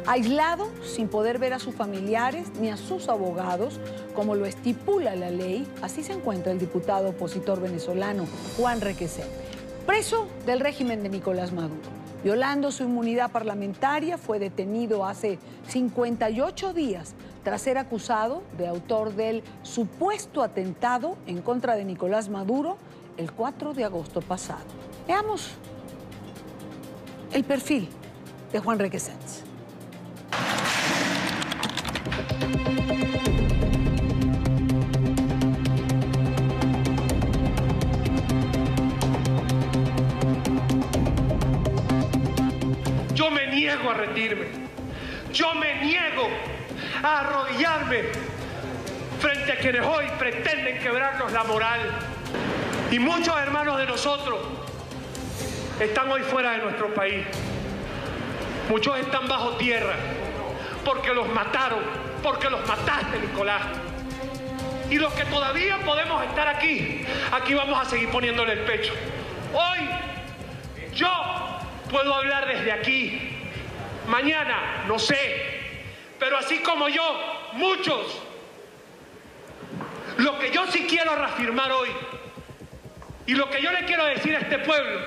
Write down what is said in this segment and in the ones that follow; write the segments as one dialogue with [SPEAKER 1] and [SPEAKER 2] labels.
[SPEAKER 1] Aislado, sin poder ver a sus familiares ni a sus abogados, como lo estipula la ley, así se encuentra el diputado opositor venezolano Juan Requesén, preso del régimen de Nicolás Maduro. Violando su inmunidad parlamentaria, fue detenido hace 58 días tras ser acusado de autor del supuesto atentado en contra de Nicolás Maduro el 4 de agosto pasado. Veamos el perfil de Juan Requesén.
[SPEAKER 2] Yo me niego a rendirme. Yo me niego a arrodillarme frente a quienes hoy pretenden quebrarnos la moral. Y muchos hermanos de nosotros están hoy fuera de nuestro país. Muchos están bajo tierra porque los mataron, porque los mataste, Nicolás. Y los que todavía podemos estar aquí, aquí vamos a seguir poniéndole el pecho. Hoy yo puedo hablar desde aquí. Mañana, no sé. Pero así como yo, muchos. Lo que yo sí quiero reafirmar hoy y lo que yo le quiero decir a este pueblo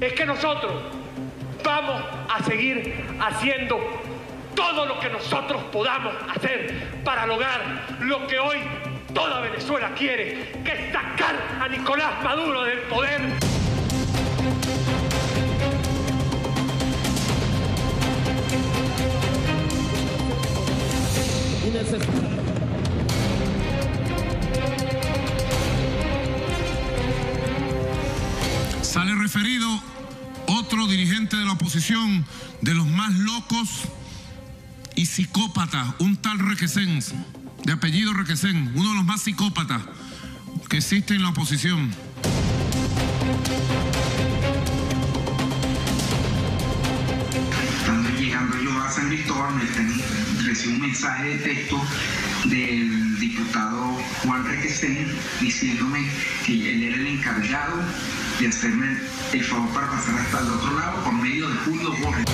[SPEAKER 2] es que nosotros vamos a seguir haciendo todo lo que nosotros podamos hacer para lograr lo que hoy toda Venezuela quiere, que es sacar a Nicolás Maduro del poder.
[SPEAKER 3] Sale referido otro dirigente de la oposición, de los más locos y psicópatas, un tal Requesén, de apellido Requesén, uno de los más psicópatas que existe en la oposición.
[SPEAKER 4] Estando llegando yo a San Cristóbal, recibí un mensaje de texto del diputado Juan Requesén diciéndome que él era el encargado de hacerme el favor para pasar hasta el otro lado por medio de Julio Borges.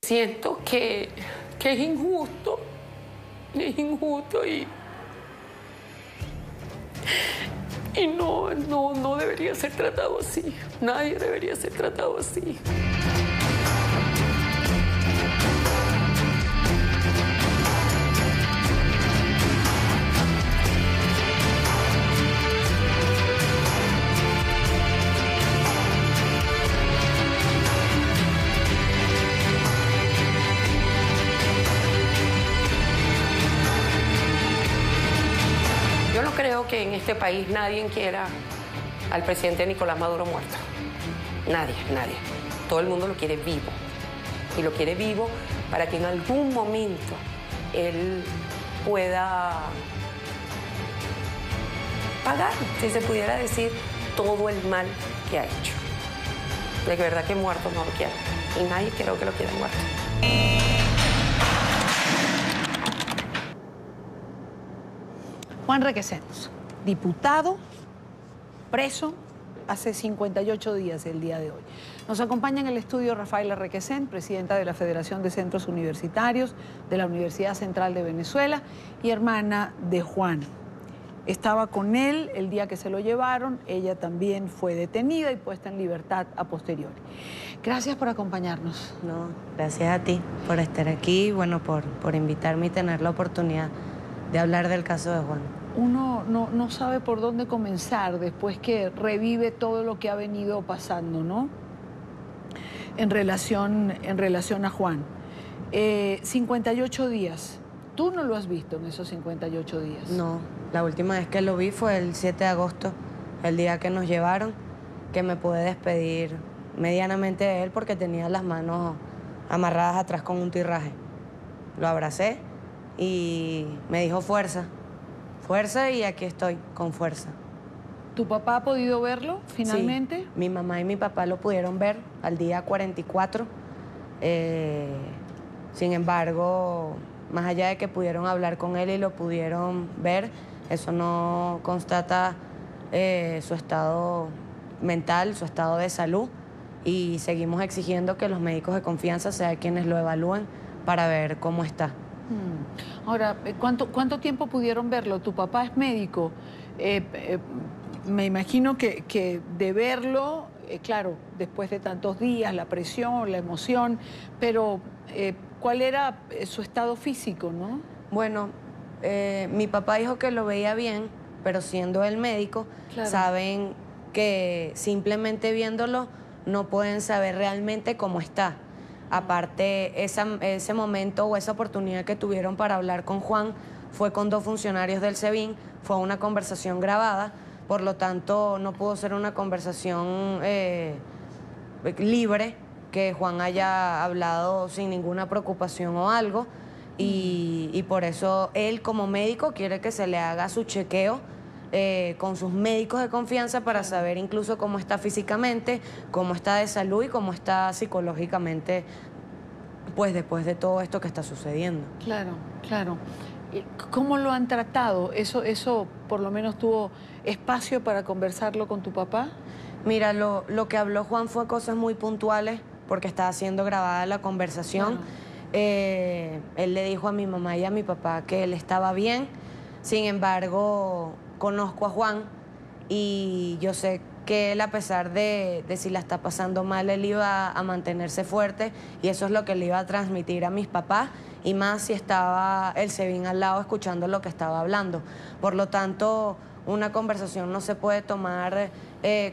[SPEAKER 5] Siento que es injusto y no debería ser tratado así. Nadie debería ser tratado así. Yo no creo que en este país nadie quiera al presidente Nicolás Maduro muerto. Nadie. Todo el mundo lo quiere vivo. Y lo quiere vivo para que en algún momento él pueda pagar, si se pudiera decir, todo el mal que ha hecho. De verdad que muerto no lo quiero. Y nadie creo que lo quiera muerto.
[SPEAKER 1] Juan Requesén, diputado, preso hace 58 días el día de hoy. Nos acompaña en el estudio Rafaela Requesén, presidenta de la Federación de Centros Universitarios de la Universidad Central de Venezuela y hermana de Juan. Estaba con él el día que se lo llevaron, ella también fue detenida y puesta en libertad a posteriori. Gracias por acompañarnos.
[SPEAKER 6] No, gracias a ti por estar aquí, bueno, por invitarme y tener la oportunidad de hablar del caso de Juan.
[SPEAKER 1] Uno no sabe por dónde comenzar después que revive todo lo que ha venido pasando, ¿no? En relación a Juan. 58 días tú no lo has visto en esos 58 días.
[SPEAKER 6] No, la última vez que lo vi fue el 7 de agosto, el día que nos llevaron, que me pude despedir medianamente de él porque tenía las manos amarradas atrás con un tirraje. Lo abracé y me dijo fuerza, fuerza, y aquí estoy, con fuerza.
[SPEAKER 1] ¿Tu papá ha podido verlo finalmente?
[SPEAKER 6] Sí, mi mamá y mi papá lo pudieron ver al día 44. Sin embargo, más allá de que pudieron hablar con él y lo pudieron ver, eso no constata su estado mental, su estado de salud, y seguimos exigiendo que los médicos de confianza sean quienes lo evalúen para ver cómo está.
[SPEAKER 1] Ahora, ¿cuánto tiempo pudieron verlo? Tu papá es médico. Me imagino que de verlo, claro, después de tantos días, la presión, la emoción, pero ¿cuál era su estado físico, no?
[SPEAKER 6] Bueno, mi papá dijo que lo veía bien, pero siendo él médico, claro, saben que simplemente viéndolo no pueden saber realmente cómo está. Aparte, ese momento o esa oportunidad que tuvieron para hablar con Juan fue con 2 funcionarios del SEBIN, fue una conversación grabada, por lo tanto no pudo ser una conversación libre, que Juan haya hablado sin ninguna preocupación o algo, y por eso él como médico quiere que se le haga su chequeo con sus médicos de confianza para saber incluso cómo está físicamente, cómo está de salud y cómo está psicológicamente, pues después de todo esto que está sucediendo.
[SPEAKER 1] Claro, claro. ¿Cómo lo han tratado? ¿Eso por lo menos tuvo espacio para conversarlo con tu papá?
[SPEAKER 6] Mira, lo que habló Juan fue cosas muy puntuales porque estaba siendo grabada la conversación. Claro. Él le dijo a mi mamá y a mi papá que él estaba bien. Sin embargo, conozco a Juan y yo sé que él, a pesar de si la está pasando mal, él iba a mantenerse fuerte, y eso es lo que le iba a transmitir a mis papás, y más si estaba el SEBIN al lado escuchando lo que estaba hablando. Por lo tanto, una conversación no se puede tomar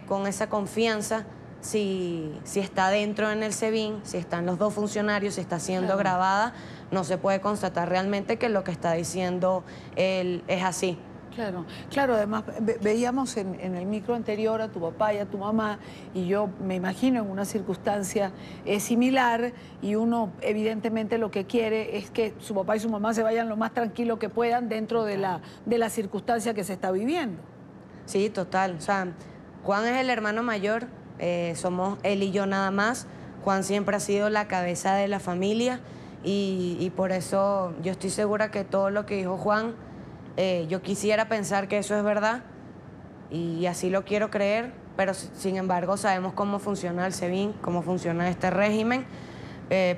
[SPEAKER 6] con esa confianza si está dentro en el SEBIN, si están los 2 funcionarios, si está siendo grabada, no se puede constatar realmente que lo que está diciendo él es así.
[SPEAKER 1] Claro, claro, además veíamos en el micro anterior a tu papá y a tu mamá, y yo me imagino en una circunstancia similar, y uno evidentemente lo que quiere es que su papá y su mamá se vayan lo más tranquilo que puedan dentro de la circunstancia que se está viviendo.
[SPEAKER 6] Sí, total. O sea, Juan es el hermano mayor, somos él y yo nada más. Juan siempre ha sido la cabeza de la familia, y por eso yo estoy segura que todo lo que dijo Juan, yo quisiera pensar que eso es verdad, y así lo quiero creer, pero sin embargo sabemos cómo funciona el SEBIN, cómo funciona este régimen,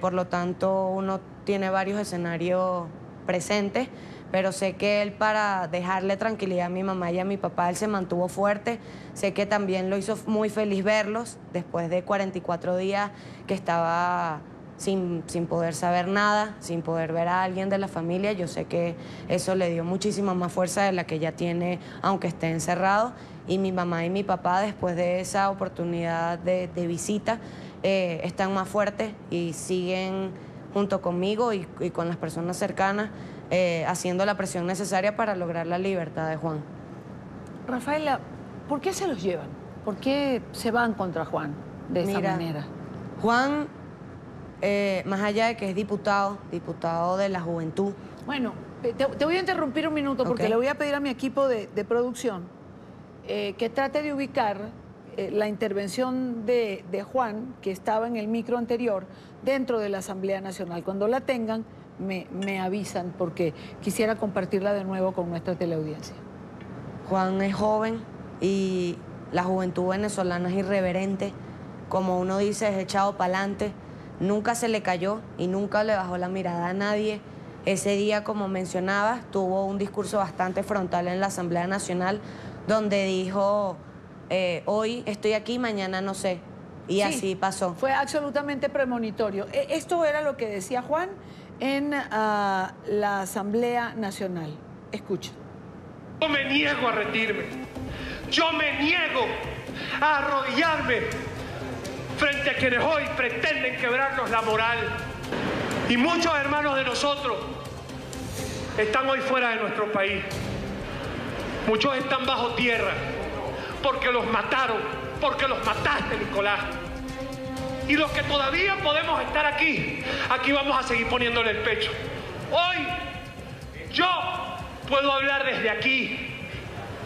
[SPEAKER 6] por lo tanto uno tiene varios escenarios presentes, pero sé que él, para dejarle tranquilidad a mi mamá y a mi papá, él se mantuvo fuerte. Sé que también lo hizo muy feliz verlos después de 44 días que estaba sin poder saber nada, sin poder ver a alguien de la familia. Yo sé que eso le dio muchísima más fuerza de la que ya tiene, aunque esté encerrado. Y mi mamá y mi papá, después de esa oportunidad de visita, están más fuertes y siguen junto conmigo y con las personas cercanas, haciendo la presión necesaria para lograr la libertad de Juan.
[SPEAKER 1] Rafaela, ¿por qué se los llevan? ¿Por qué se van contra Juan de esa manera?
[SPEAKER 6] Juan, más allá de que es diputado de la juventud.
[SPEAKER 1] Bueno, te voy a interrumpir un minuto porque le voy a pedir a mi equipo de producción que trate de ubicar la intervención de Juan, que estaba en el micro anterior, dentro de la Asamblea Nacional. Cuando la tengan, me avisan, porque quisiera compartirla de nuevo con nuestra teleaudiencia.
[SPEAKER 6] Juan es joven y la juventud venezolana es irreverente. Como uno dice, es echado para adelante. Nunca se le cayó y nunca le bajó la mirada a nadie. Ese día, como mencionabas, tuvo un discurso bastante frontal en la Asamblea Nacional, donde dijo, hoy estoy aquí, mañana no sé. Y sí, así pasó.
[SPEAKER 1] Fue absolutamente premonitorio. Esto era lo que decía Juan en la Asamblea Nacional. Escucha.
[SPEAKER 2] Yo me niego a rendirme. Yo me niego a arrodillarme frente a quienes hoy pretenden quebrarnos la moral. Y muchos hermanos de nosotros están hoy fuera de nuestro país. Muchos están bajo tierra porque los mataron, porque los mataste, Nicolás. Y los que todavía podemos estar aquí, aquí vamos a seguir poniéndole el pecho. Hoy yo puedo hablar desde aquí.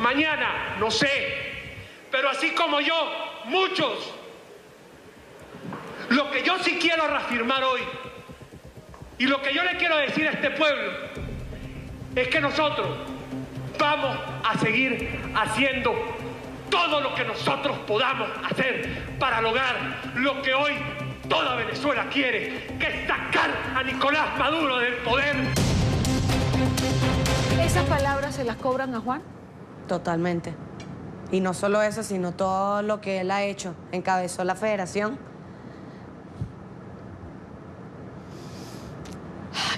[SPEAKER 2] Mañana, no sé. Pero así como yo, muchos. Lo que yo sí quiero reafirmar hoy y lo que yo le quiero decir a este pueblo es que nosotros vamos a seguir haciendo todo lo que nosotros podamos hacer para lograr lo que hoy toda Venezuela quiere, que es sacar a Nicolás Maduro del poder.
[SPEAKER 1] ¿Esas palabras se las cobran a Juan?
[SPEAKER 6] Totalmente. Y no solo eso, sino todo lo que él ha hecho. Encabezó la federación.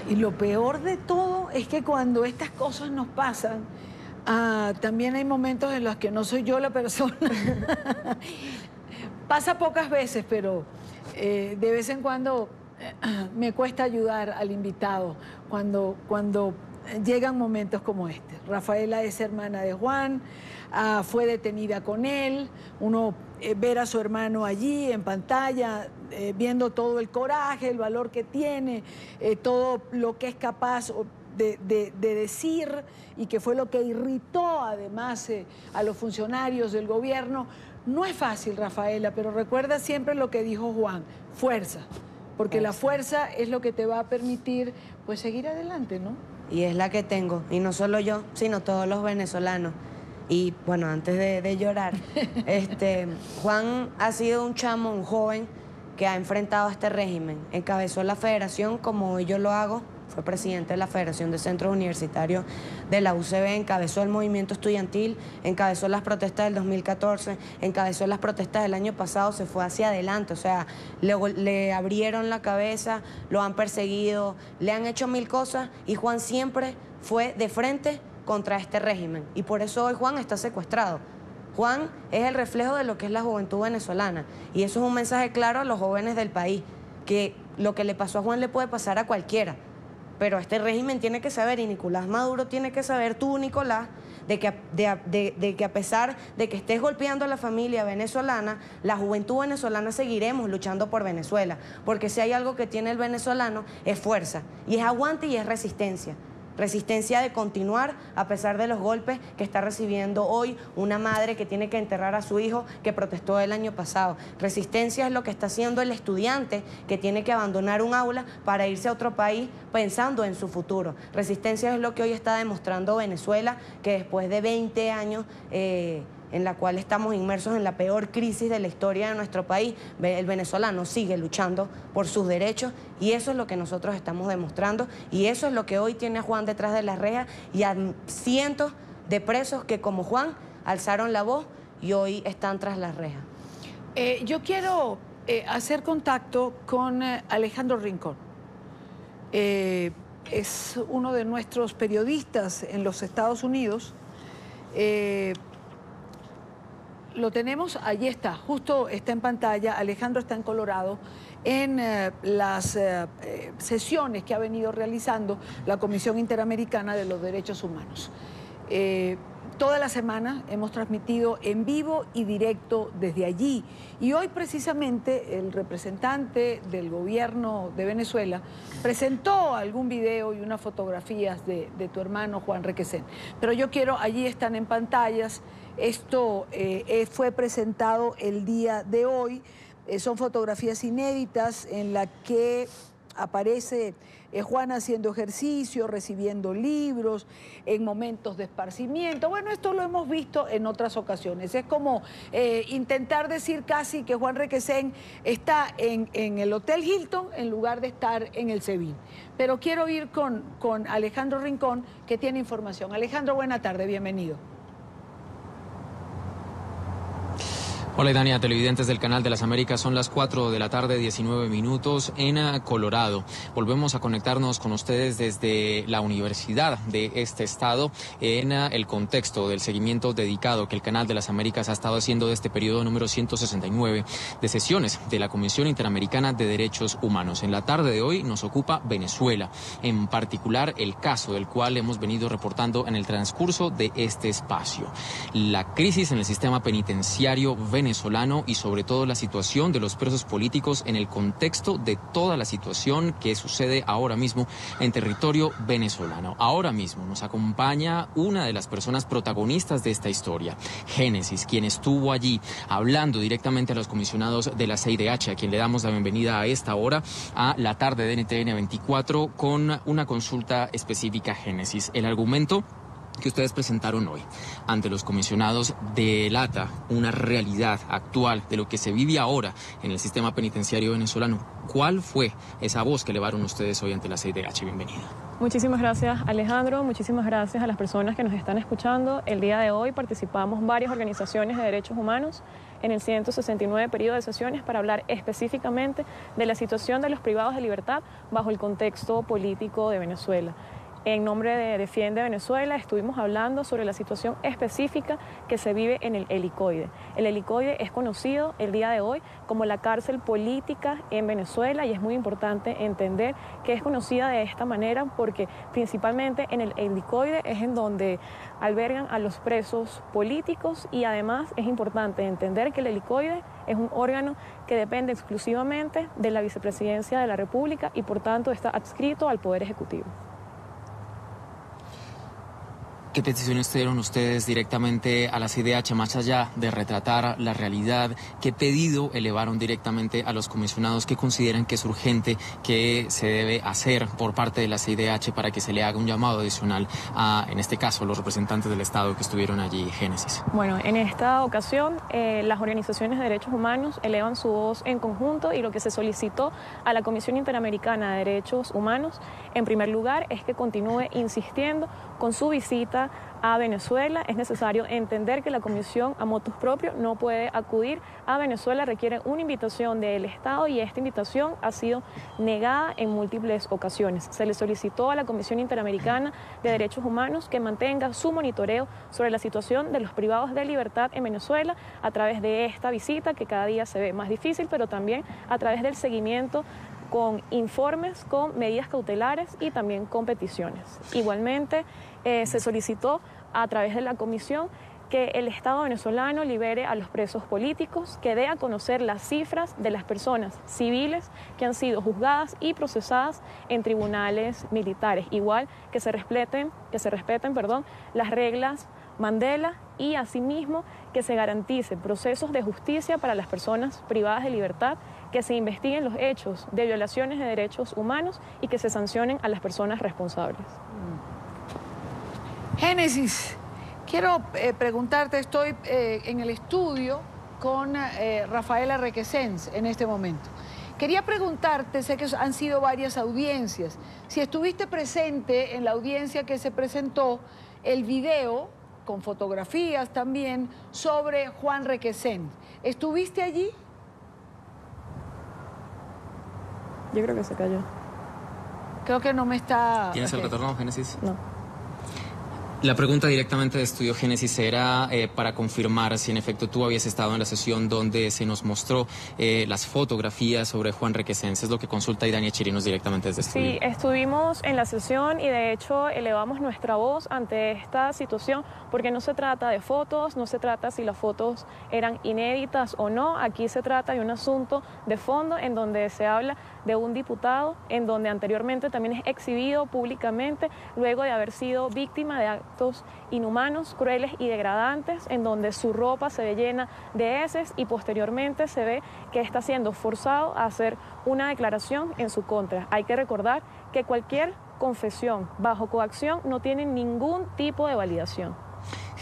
[SPEAKER 1] Y lo peor de todo es que cuando estas cosas nos pasan, también hay momentos en los que no soy yo la persona. Pasa pocas veces, pero de vez en cuando me cuesta ayudar al invitado cuando llegan momentos como este. Rafaela es hermana de Juan, fue detenida con él, uno ver a su hermano allí en pantalla, viendo todo el coraje, el valor que tiene, todo lo que es capaz de decir, y que fue lo que irritó además a los funcionarios del gobierno. No es fácil, Rafaela, pero recuerda siempre lo que dijo Juan: fuerza, porque la fuerza es lo que te va a permitir pues seguir adelante, ¿no?
[SPEAKER 6] Y es la que tengo, y no solo yo, sino todos los venezolanos. Y bueno, antes de llorar, Juan ha sido un chamo, un joven que ha enfrentado a este régimen. Encabezó la federación como hoy yo lo hago, fue presidente de la Federación de Centros Universitarios de la UCB, encabezó el movimiento estudiantil, encabezó las protestas del 2014, encabezó las protestas del año pasado, se fue hacia adelante, o sea, le abrieron la cabeza, lo han perseguido, le han hecho mil cosas, y Juan siempre fue de frente contra este régimen, y por eso hoy Juan está secuestrado. Juan es el reflejo de lo que es la juventud venezolana, y eso es un mensaje claro a los jóvenes del país, que lo que le pasó a Juan le puede pasar a cualquiera, pero este régimen tiene que saber, y Nicolás Maduro tiene que saber, tú, Nicolás, de que a pesar de que estés golpeando a la familia venezolana, la juventud venezolana seguiremos luchando por Venezuela, porque si hay algo que tiene el venezolano es fuerza, y es aguante y es resistencia. Resistencia de continuar a pesar de los golpes que está recibiendo hoy una madre que tiene que enterrar a su hijo que protestó el año pasado. Resistencia es lo que está haciendo el estudiante que tiene que abandonar un aula para irse a otro país pensando en su futuro. Resistencia es lo que hoy está demostrando Venezuela, que después de 20 años en la cual estamos inmersos en la peor crisis de la historia de nuestro país, el venezolano sigue luchando por sus derechos, y eso es lo que nosotros estamos demostrando, y eso es lo que hoy tiene a Juan detrás de las rejas, y a cientos de presos que, como Juan, alzaron la voz y hoy están tras las rejas.
[SPEAKER 1] Yo quiero hacer contacto con Alejandro Rincón. Es uno de nuestros periodistas en los Estados Unidos. Lo tenemos, allí está, justo está en pantalla. Alejandro está en Colorado en las sesiones que ha venido realizando la Comisión Interamericana de los Derechos Humanos. Toda la semana hemos transmitido en vivo y directo desde allí, y hoy precisamente el representante del gobierno de Venezuela presentó algún video y unas fotografías de tu hermano Juan Requesén. Pero yo quiero, allí están en pantallas, esto fue presentado el día de hoy, son fotografías inéditas en las que aparece Juan haciendo ejercicio, recibiendo libros, en momentos de esparcimiento. Bueno, esto lo hemos visto en otras ocasiones. Es como intentar decir casi que Juan Requesén está en el Hotel Hilton en lugar de estar en el SEBIN. Pero quiero ir con Alejandro Rincón, que tiene información. Alejandro, buena tarde, bienvenido.
[SPEAKER 7] Hola, Dania, televidentes del Canal de las Américas, son las 4 de la tarde, 19 minutos en Colorado. Volvemos a conectarnos con ustedes desde la universidad de este estado en el contexto del seguimiento dedicado que el Canal de las Américas ha estado haciendo de este periodo número 169 de sesiones de la Comisión Interamericana de Derechos Humanos. En la tarde de hoy nos ocupa Venezuela, en particular el caso del cual hemos venido reportando en el transcurso de este espacio. La crisis en el sistema penitenciario venezolano y sobre todo la situación de los presos políticos en el contexto de toda la situación que sucede ahora mismo en territorio venezolano. Ahora mismo nos acompaña una de las personas protagonistas de esta historia, Génesis, quien estuvo allí hablando directamente a los comisionados de la CIDH, a quien le damos la bienvenida a esta hora a la tarde de NTN 24 con una consulta específica. Génesis, el argumento que ustedes presentaron hoy ante los comisionados delata una realidad actual de lo que se vive ahora en el sistema penitenciario venezolano. ¿Cuál fue esa voz que elevaron ustedes hoy ante la CIDH? Bienvenida.
[SPEAKER 8] Muchísimas gracias, Alejandro. Muchísimas gracias a las personas que nos están escuchando. El día de hoy participamos varias organizaciones de derechos humanos en el 169 periodo de sesiones para hablar específicamente de la situación de los privados de libertad bajo el contexto político de Venezuela. En nombre de Defiende Venezuela estuvimos hablando sobre la situación específica que se vive en el Helicoide. El Helicoide es conocido el día de hoy como la cárcel política en Venezuela y es muy importante entender que es conocida de esta manera porque principalmente en el Helicoide es en donde albergan a los presos políticos y además es importante entender que el Helicoide es un órgano que depende exclusivamente de la Vicepresidencia de la República y por tanto está adscrito al Poder Ejecutivo.
[SPEAKER 7] ¿Qué peticiones dieron ustedes directamente a la CIDH, más allá de retratar la realidad? ¿Qué pedido elevaron directamente a los comisionados? ¿Qué consideran que es urgente, que se debe hacer por parte de la CIDH para que se le haga un llamado adicional a, en este caso, los representantes del Estado que estuvieron allí? Génesis.
[SPEAKER 8] Bueno, en esta ocasión las organizaciones de derechos humanos elevan su voz en conjunto y lo que se solicitó a la Comisión Interamericana de Derechos Humanos, en primer lugar, es que continúe insistiendo con su visita a Venezuela. Es necesario entender que la Comisión a motus propio no puede acudir a Venezuela, requiere una invitación del Estado y esta invitación ha sido negada en múltiples ocasiones. Se le solicitó a la Comisión Interamericana de Derechos Humanos que mantenga su monitoreo sobre la situación de los privados de libertad en Venezuela a través de esta visita que cada día se ve más difícil, pero también a través del seguimiento con informes, con medidas cautelares y también con peticiones. Igualmente, se solicitó a través de la comisión que el Estado venezolano libere a los presos políticos, que dé a conocer las cifras de las personas civiles que han sido juzgadas y procesadas en tribunales militares, igual que se respeten las reglas Mandela y asimismo que se garanticen procesos de justicia para las personas privadas de libertad, que se investiguen los hechos de violaciones de derechos humanos y que se sancionen a las personas responsables.
[SPEAKER 1] Génesis, quiero preguntarte, estoy en el estudio con Rafaela Requesens en este momento. Quería preguntarte, sé que han sido varias audiencias, si estuviste presente en la audiencia que se presentó el video, con fotografías también, sobre Juan Requesens. ¿Estuviste allí?
[SPEAKER 8] Yo creo que se cayó.
[SPEAKER 1] Creo que no me está...
[SPEAKER 7] ¿Tienes el retorno, Génesis?
[SPEAKER 8] No.
[SPEAKER 7] La pregunta directamente de Estudio Génesis era para confirmar si en efecto tú habías estado en la sesión donde se nos mostró las fotografías sobre Juan Requesens. Es lo que consulta Idania Chirinos directamente desde Estudio.
[SPEAKER 8] Sí, estuvimos en la sesión y de hecho elevamos nuestra voz ante esta situación porque no se trata de fotos, no se trata si las fotos eran inéditas o no. Aquí se trata de un asunto de fondo en donde se habla de un diputado, en donde anteriormente también es exhibido públicamente luego de haber sido víctima de actos inhumanos, crueles y degradantes, en donde su ropa se ve llena de heces y posteriormente se ve que está siendo forzado a hacer una declaración en su contra. Hay que recordar que cualquier confesión bajo coacción no tiene ningún tipo de validación.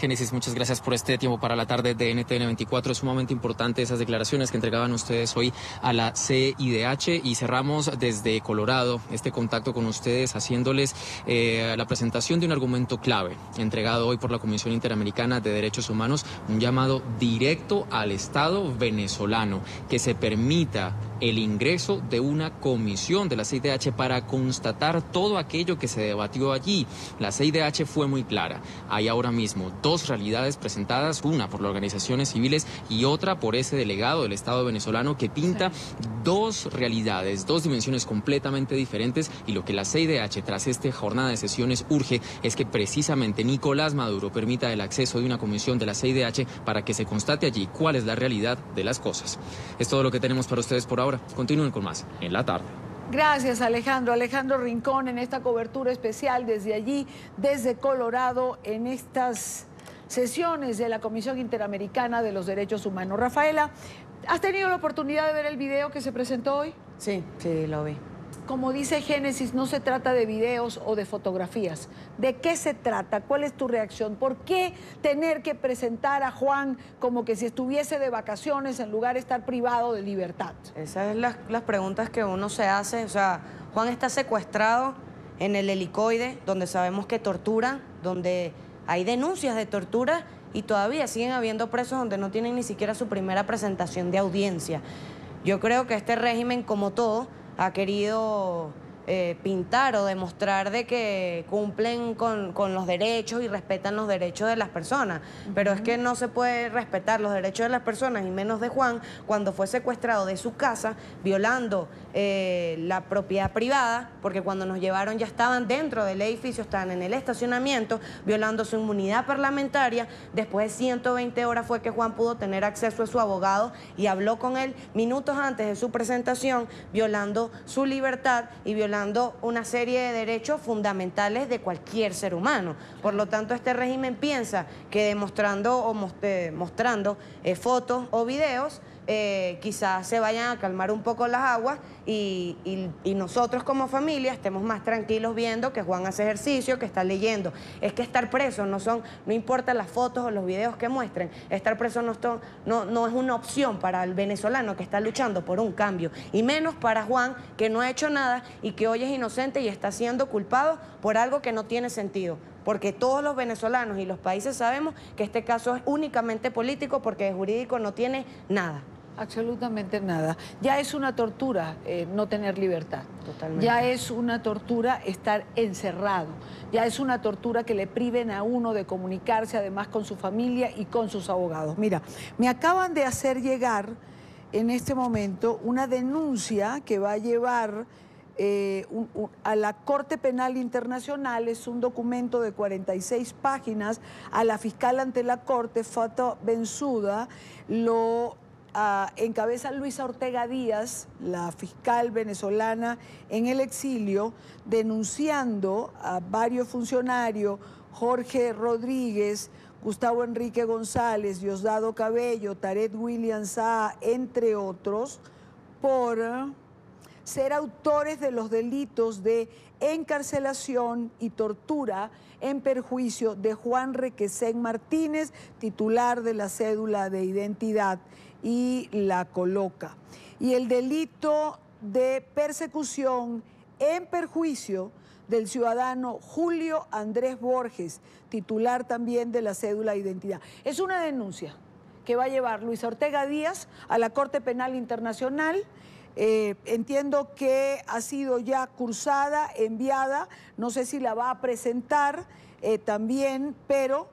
[SPEAKER 7] Génesis, muchas gracias por este tiempo para la tarde de NTN 24. Es sumamente importante esas declaraciones que entregaban ustedes hoy a la CIDH, y cerramos desde Colorado este contacto con ustedes haciéndoles la presentación de un argumento clave entregado hoy por la Comisión Interamericana de Derechos Humanos, un llamado directo al Estado venezolano que se permita el ingreso de una comisión de la CIDH para constatar todo aquello que se debatió allí. La CIDH fue muy clara. Hay ahora mismo dos realidades presentadas, una por las organizaciones civiles y otra por ese delegado del Estado venezolano, que pinta dos realidades, dos dimensiones completamente diferentes, y lo que la CIDH tras esta jornada de sesiones urge es que precisamente Nicolás Maduro permita el acceso de una comisión de la CIDH para que se constate allí cuál es la realidad de las cosas. Es todo lo que tenemos para ustedes por ahora. Continúen con más en la tarde.
[SPEAKER 1] Gracias, Alejandro. Alejandro Rincón en esta cobertura especial desde allí, desde Colorado, en estas sesiones de la Comisión Interamericana de los Derechos Humanos. Rafaela, ¿has tenido la oportunidad de ver el video que se presentó hoy?
[SPEAKER 6] Sí, sí, lo vi.
[SPEAKER 1] Como dice Génesis, no se trata de videos o de fotografías. ¿De qué se trata? ¿Cuál es tu reacción? ¿Por qué tener que presentar a Juan como que si estuviese de vacaciones en lugar de estar privado de libertad?
[SPEAKER 6] Esas son las preguntas que uno se hace. O sea, Juan está secuestrado en el helicoide, donde sabemos que torturan, donde hay denuncias de tortura, y todavía siguen habiendo presos donde no tienen ni siquiera su primera presentación de audiencia. Yo creo que este régimen, como todo, ha querido pintar o demostrar de que cumplen con los derechos y respetan los derechos de las personas. Pero es que no se puede respetar los derechos de las personas, y menos de Juan, cuando fue secuestrado de su casa, violando la propiedad privada, porque cuando nos llevaron ya estaban dentro del edificio, estaban en el estacionamiento, violando su inmunidad parlamentaria. Después de 120 horas fue que Juan pudo tener acceso a su abogado y habló con él minutos antes de su presentación, violando su libertad y violando una serie de derechos fundamentales de cualquier ser humano. Por lo tanto, este régimen piensa que demostrando o mostrando fotos o videos, quizás se vayan a calmar un poco las aguas y nosotros como familia estemos más tranquilos viendo que Juan hace ejercicio, que está leyendo. Es que estar preso no importa las fotos o los videos que muestren, estar preso no es una opción para el venezolano que está luchando por un cambio, y menos para Juan, que no ha hecho nada y que hoy es inocente y está siendo culpado por algo que no tiene sentido. Porque todos los venezolanos y los países sabemos que este caso es únicamente político, porque de jurídico no tiene nada.
[SPEAKER 1] Absolutamente nada. Ya es una tortura no tener libertad.
[SPEAKER 6] Totalmente.
[SPEAKER 1] Ya es una tortura estar encerrado. Ya es una tortura que le priven a uno de comunicarse además con su familia y con sus abogados. Mira, me acaban de hacer llegar en este momento una denuncia que va a llevar a la Corte Penal Internacional. Es un documento de 46 páginas a la fiscal ante la Corte, Fatou Bensouda. Lo encabeza Luisa Ortega Díaz, la fiscal venezolana en el exilio, denunciando a varios funcionarios, Jorge Rodríguez, Gustavo Enrique González, Diosdado Cabello, Tarek William Saá, entre otros, por ser autores de los delitos de encarcelación y tortura en perjuicio de Juan Requesén Martínez, titular de la cédula de identidad, y la coloca. Y el delito de persecución en perjuicio del ciudadano Julio Andrés Borges, titular también de la cédula de identidad. Es una denuncia que va a llevar Luisa Ortega Díaz a la Corte Penal Internacional. Entiendo que ha sido ya cursada, enviada, no sé si la va a presentar también, pero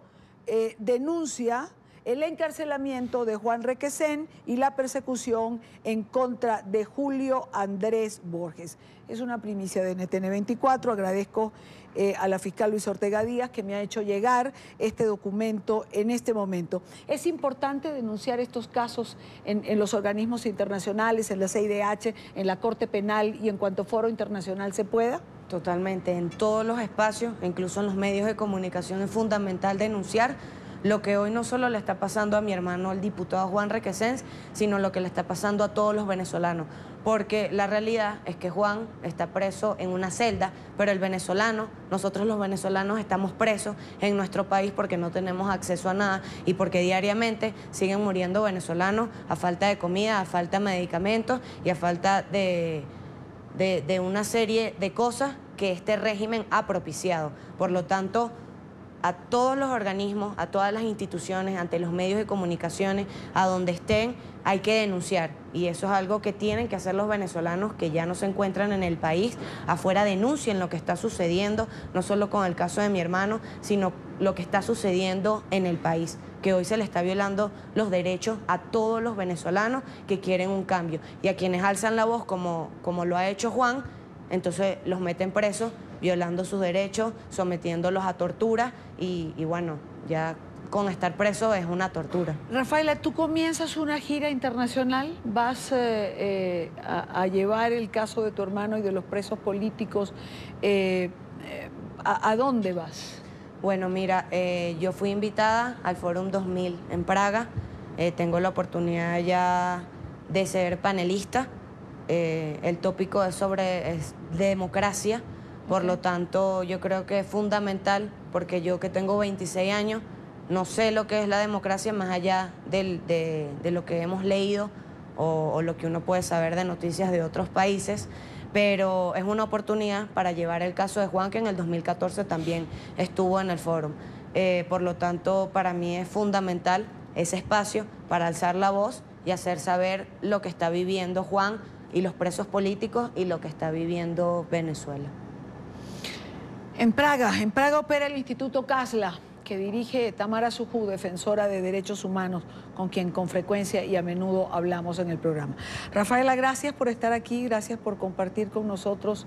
[SPEAKER 1] denuncia el encarcelamiento de Juan Requesén y la persecución en contra de Julio Andrés Borges. Es una primicia de NTN 24. Agradezco a la fiscal Luisa Ortega Díaz que me ha hecho llegar este documento en este momento. Es importante denunciar estos casos en los organismos internacionales, en la CIDH, en la Corte Penal y en cuanto foro internacional se pueda.
[SPEAKER 6] Totalmente, en todos los espacios, incluso en los medios de comunicación, es fundamental denunciar, lo que hoy no solo le está pasando a mi hermano, el diputado Juan Requesens, sino lo que le está pasando a todos los venezolanos. Porque la realidad es que Juan está preso en una celda, pero el venezolano, nosotros los venezolanos estamos presos en nuestro país porque no tenemos acceso a nada y porque diariamente siguen muriendo venezolanos a falta de comida, a falta de medicamentos y a falta de una serie de cosas que este régimen ha propiciado. Por lo tanto, a todos los organismos, a todas las instituciones, ante los medios de comunicaciones, a donde estén, hay que denunciar. Y eso es algo que tienen que hacer los venezolanos que ya no se encuentran en el país. Afuera denuncien lo que está sucediendo, no solo con el caso de mi hermano, sino lo que está sucediendo en el país, que hoy se le está violando los derechos a todos los venezolanos que quieren un cambio. Y a quienes alzan la voz, como lo ha hecho Juan, entonces los meten presos, violando sus derechos, sometiéndolos a tortura y bueno, ya con estar preso es una tortura.
[SPEAKER 1] Rafaela, tú comienzas una gira internacional, vas a llevar el caso de tu hermano y de los presos políticos. ¿A dónde vas?
[SPEAKER 6] Bueno, mira, yo fui invitada al Fórum 2000 en Praga. Tengo la oportunidad ya de ser panelista. El tópico es sobre democracia. Por lo tanto, yo creo que es fundamental, porque yo que tengo 26 años, no sé lo que es la democracia más allá de lo que hemos leído o lo que uno puede saber de noticias de otros países, pero es una oportunidad para llevar el caso de Juan, que en el 2014 también estuvo en el foro. Por lo tanto, para mí es fundamental ese espacio para alzar la voz y hacer saber lo que está viviendo Juan y los presos políticos y lo que está viviendo Venezuela.
[SPEAKER 1] En Praga opera el Instituto Kasla, que dirige Tamara Sujú, defensora de derechos humanos, con quien con frecuencia y a menudo hablamos en el programa. Rafaela, gracias por estar aquí, gracias por compartir con nosotros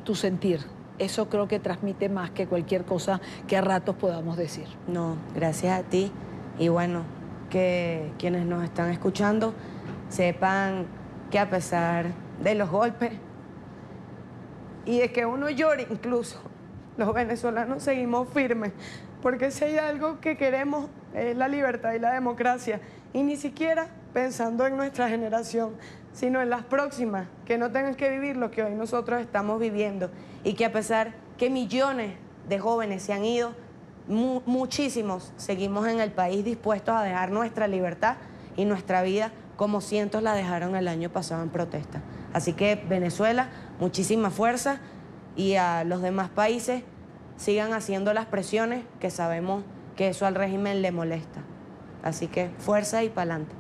[SPEAKER 1] tu sentir. Eso creo que transmite más que cualquier cosa que a ratos podamos decir.
[SPEAKER 6] No, gracias a ti. Y bueno, que quienes nos están escuchando sepan que a pesar de los golpes y de que uno llore incluso, los venezolanos seguimos firmes, porque si hay algo que queremos es la libertad y la democracia, y ni siquiera pensando en nuestra generación, sino en las próximas, que no tengan que vivir lo que hoy nosotros estamos viviendo, y que a pesar que millones de jóvenes se han ido, muchísimos seguimos en el país dispuestos a dejar nuestra libertad y nuestra vida como cientos la dejaron el año pasado en protesta. Así que Venezuela, muchísima fuerza, y a los demás países sigan haciendo las presiones, que sabemos que eso al régimen le molesta. Así que fuerza y pa'lante.